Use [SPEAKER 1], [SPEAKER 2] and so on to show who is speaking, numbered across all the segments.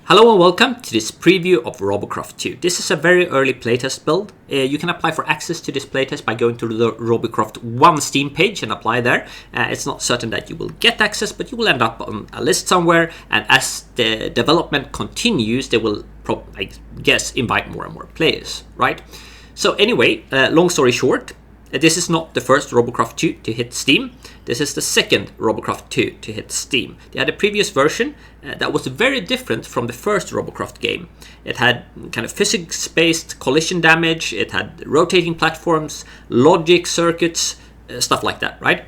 [SPEAKER 1] Hello and welcome to this preview of Robocraft 2. This is a very early playtest build. You can apply for access to this playtest by going to the Robocraft 1 Steam page and apply there. It's not certain that you will get access, but you will end up on a list somewhere, and as the development continues, they will, I guess, invite more and more players, right? So anyway, long story short, this is not the first Robocraft 2 to hit Steam. This is the second Robocraft 2 to hit Steam. They had a previous version that was very different from the first Robocraft game. It had kind of physics-based collision damage, it had rotating platforms, logic circuits, stuff like that, right?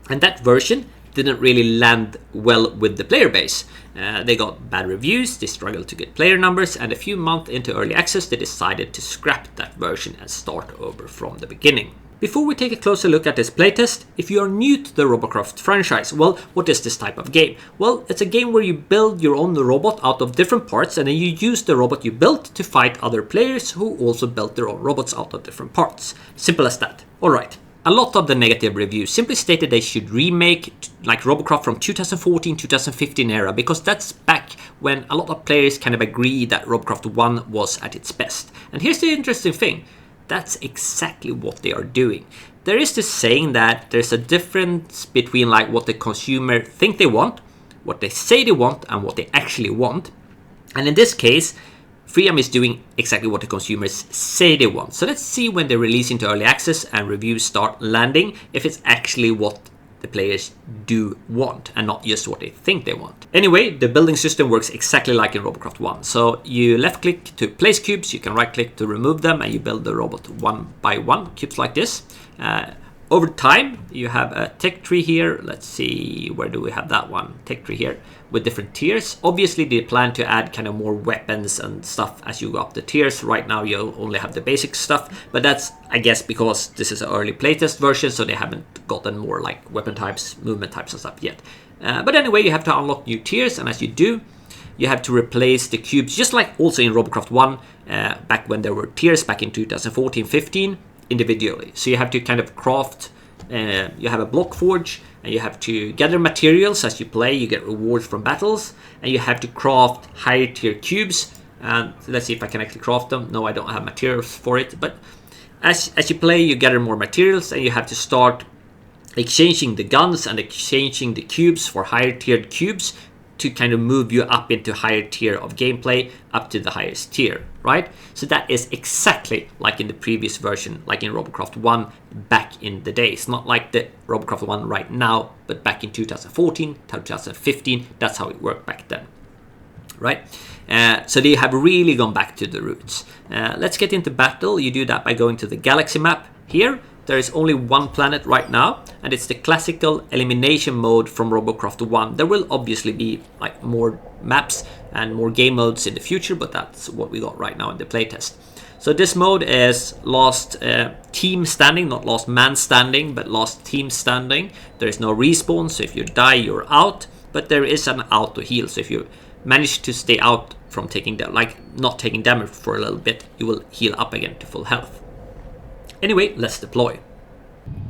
[SPEAKER 1] And that version didn't really land well with the player base. They got bad reviews, they struggled to get player numbers, and a few months into early access they decided to scrap that version and start over from the beginning. Before we take a closer look at this playtest, if you are new to the Robocraft franchise, well, what is this type of game? Well, it's a game where you build your own robot out of different parts, and then you use the robot you built to fight other players who also built their own robots out of different parts. Simple as that. Alright. A lot of the negative reviews simply stated they should remake like Robocraft from 2014-2015 era, because that's back when a lot of players kind of agree that Robocraft 1 was at its best. And here's the interesting thing. That's exactly what they are doing. There is this saying that there's a difference between like what the consumer think they want, what they say they want, and what they actually want. And in this case, Freejam is doing exactly what the consumers say they want. So let's see when they release into early access and reviews start landing, if it's actually what the players do want and not just what they think they want. Anyway, the building system works exactly like in Robocraft 1. So you left click to place cubes, you can right click to remove them, and you build the robot one by one, cubes like this. Over time, you have a tech tree here. Let's see, where do we have that one? Tech tree here with different tiers. Obviously, they plan to add kind of more weapons and stuff as you go up the tiers. Right now, you only have the basic stuff, but that's, I guess, because this is an early playtest version, so they haven't gotten more like weapon types, movement types and stuff yet. But anyway, you have to unlock new tiers, and as you do, you have to replace the cubes, just like also in Robocraft 1, back when there were tiers back in 2014-15, individually. So you have to kind of craft, you have a block forge, and you have to gather materials as you play. You get rewards from battles, and you have to craft higher tier cubes. And let's see if I can actually craft them. No, I don't have materials for it, but as you play, you gather more materials, and you have to start exchanging the guns and exchanging the cubes for higher tiered cubes to kind of move you up into higher tier of gameplay, up to the highest tier, right? So that is exactly like in the previous version, like in Robocraft 1 back in the days. Not like the Robocraft 1 right now, but back in 2014, 2015, that's how it worked back then, right? So they have really gone back to the roots. Let's get into battle. You do that by going to the galaxy map here. There is only one planet right now, and it's the classical elimination mode from Robocraft 1. There will obviously be like more maps and more game modes in the future, but that's what we got right now in the playtest. So this mode is last team standing, not last man standing, but last team standing. There is no respawn, so if you die, you're out, but there is an auto heal. So if you manage to stay out from taking not taking damage for a little bit, you will heal up again to full health. Anyway, let's deploy.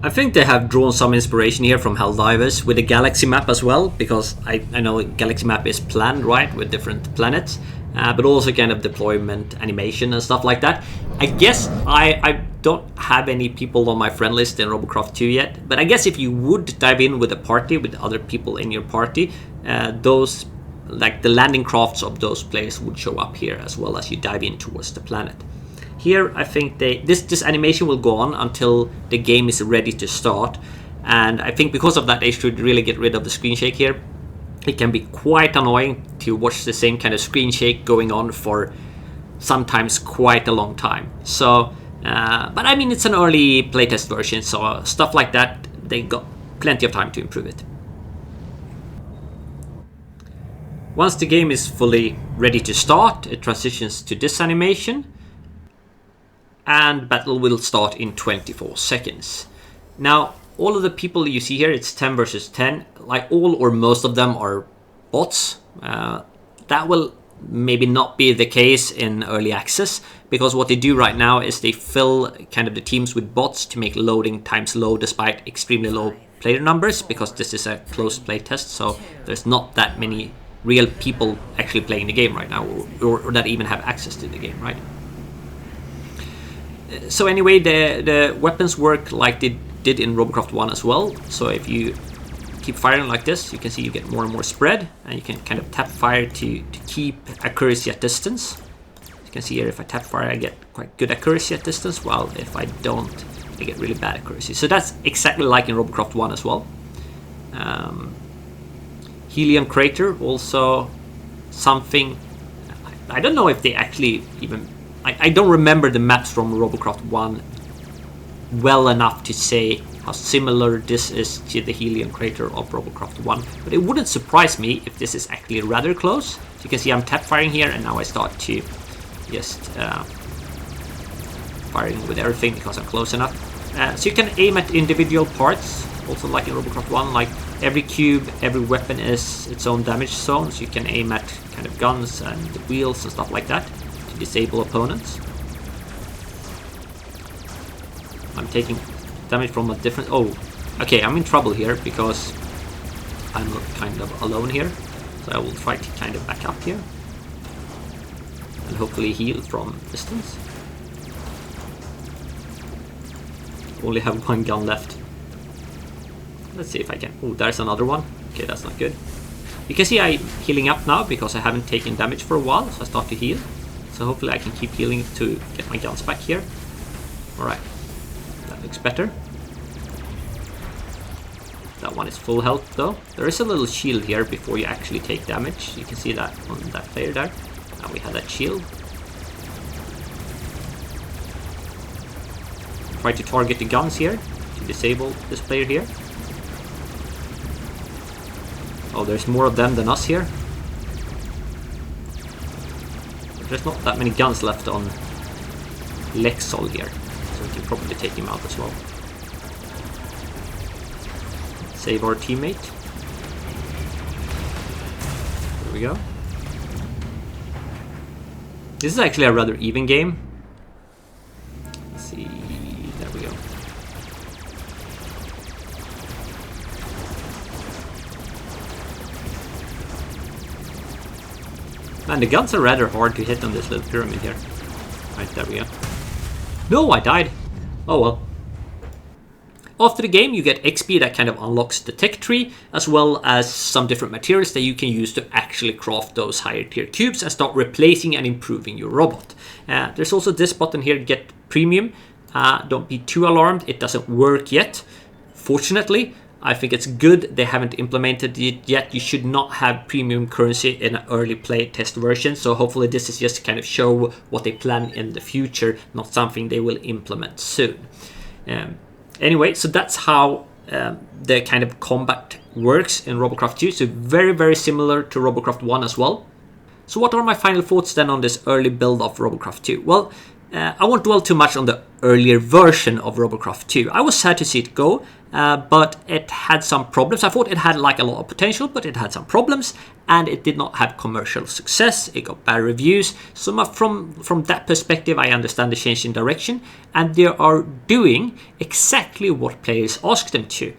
[SPEAKER 1] I think they have drawn some inspiration here from Helldivers with the galaxy map as well, because I know galaxy map is planned, right, with different planets, but also kind of deployment animation and stuff like that. I guess I don't have any people on my friend list in Robocraft 2 yet, but I guess if you would dive in with a party, with other people in your party, those, like the landing crafts of those players would show up here as well as you dive in towards the planet. Here, I think this animation will go on until the game is ready to start, and I think because of that they should really get rid of the screen shake here. It can be quite annoying to watch the same kind of screen shake going on for sometimes quite a long time. So, but I mean, it's an early playtest version, so stuff like that, they got plenty of time to improve it. Once the game is fully ready to start, it transitions to this animation, and battle will start in 24 seconds. Now, all of the people you see here, it's 10 versus 10. Like all or most of them are bots. That will maybe not be the case in early access, because what they do right now is they fill kind of the teams with bots to make loading times low despite extremely low player numbers, because this is a closed play test, so there's not that many real people actually playing the game right now, or that even have access to the game, right? So anyway, the weapons work like they did in Robocraft 1 as well. So if you keep firing like this, you can see you get more and more spread, and you can kind of tap fire to keep accuracy at distance. You can see here, if I tap fire, I get quite good accuracy at distance, while if I don't, I get really bad accuracy. So that's exactly like in Robocraft 1 as well. Helium crater, also something, I don't know if they actually even, I don't remember the maps from Robocraft 1 well enough to say how similar this is to the helium crater of Robocraft 1, but it wouldn't surprise me if this is actually rather close. So you can see I'm tap firing here, and now I start to just firing with everything because I'm close enough. So you can aim at individual parts, also like in Robocraft 1, like every cube, every weapon is its own damage zone, so you can aim at kind of guns and wheels and stuff like that to disable opponents. I'm taking damage from a different... Oh, okay, I'm in trouble here because I'm kind of alone here. So I will try to kind of back up here and hopefully heal from distance. Only have one gun left. Let's see if I can... Oh, there's another one. Okay, that's not good. You can see I'm healing up now because I haven't taken damage for a while, so I start to heal. So hopefully I can keep healing to get my guns back here. Alright. That looks better. That one is full health though. There is a little shield here before you actually take damage. You can see that on that player there. Now we have that shield. Try to target the guns here to disable this player here. Oh, there's more of them than us here. There's not that many guns left on Lexol here, so we can probably take him out as well. Save our teammate. There we go. This is actually a rather even game. Let's see. There we go. Man, the guns are rather hard to hit on this little pyramid here. Right, there we go. No, I died. Oh well. After the game, you get XP that kind of unlocks the tech tree, as well as some different materials that you can use to actually craft those higher tier cubes and start replacing and improving your robot. There's also this button here, get premium. Don't be too alarmed, it doesn't work yet. Fortunately, I think it's good they haven't implemented it yet. You should not have premium currency in an early play test version, so hopefully this is just to kind of show what they plan in the future, not something they will implement soon. Anyway, so that's how the kind of combat works in Robocraft 2. So very, very similar to Robocraft 1 as well. So what are my final thoughts then on this early build of Robocraft 2? Well, I won't dwell too much on the earlier version of Robocraft 2. I was sad to see it go, but it had some problems. I thought it had like a lot of potential, but it had some problems, and it did not have commercial success. It got bad reviews. So from that perspective, I understand the change in direction, and they are doing exactly what players asked them to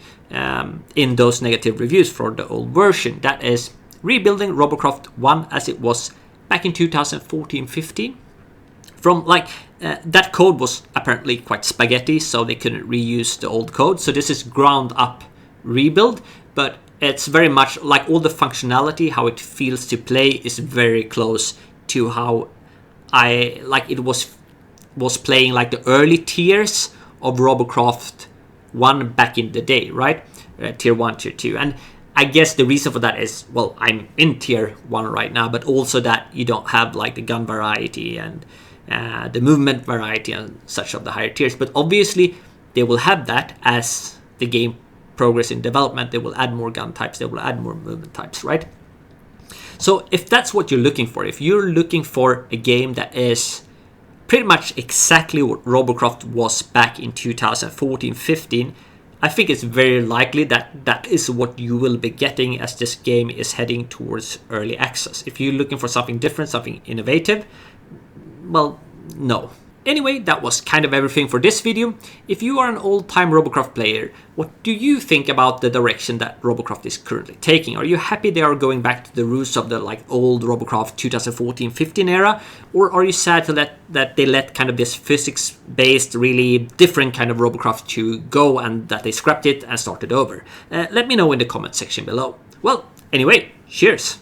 [SPEAKER 1] in those negative reviews for the old version. That is rebuilding Robocraft 1 as it was back in 2014-15. From like that code was apparently quite spaghetti, so they couldn't reuse the old code. So this is ground up rebuild, but it's very much like all the functionality, how it feels to play is very close to how I like it was playing like the early tiers of Robocraft 1 back in the day, right? Tier 1, tier 2. And I guess the reason for that is, well, I'm in tier 1 right now, but also that you don't have like the gun variety and the movement variety and such of the higher tiers. But obviously they will have that as the game progress in development. They will add more gun types, they will add more movement types, right? So if that's what you're looking for, if you're looking for a game that is pretty much exactly what Robocraft was back in 2014-15, I think it's very likely that that is what you will be getting as this game is heading towards early access. If you're looking for something different, something innovative, well, no. Anyway, that was kind of everything for this video. If you are an old-time Robocraft player, what do you think about the direction that Robocraft is currently taking? Are you happy they are going back to the roots of the old Robocraft 2014-15 era? Or are you sad that they let kind of this physics-based, really different kind of Robocraft to go and that they scrapped it and started over? Let me know in the comment section below. Well, anyway, cheers!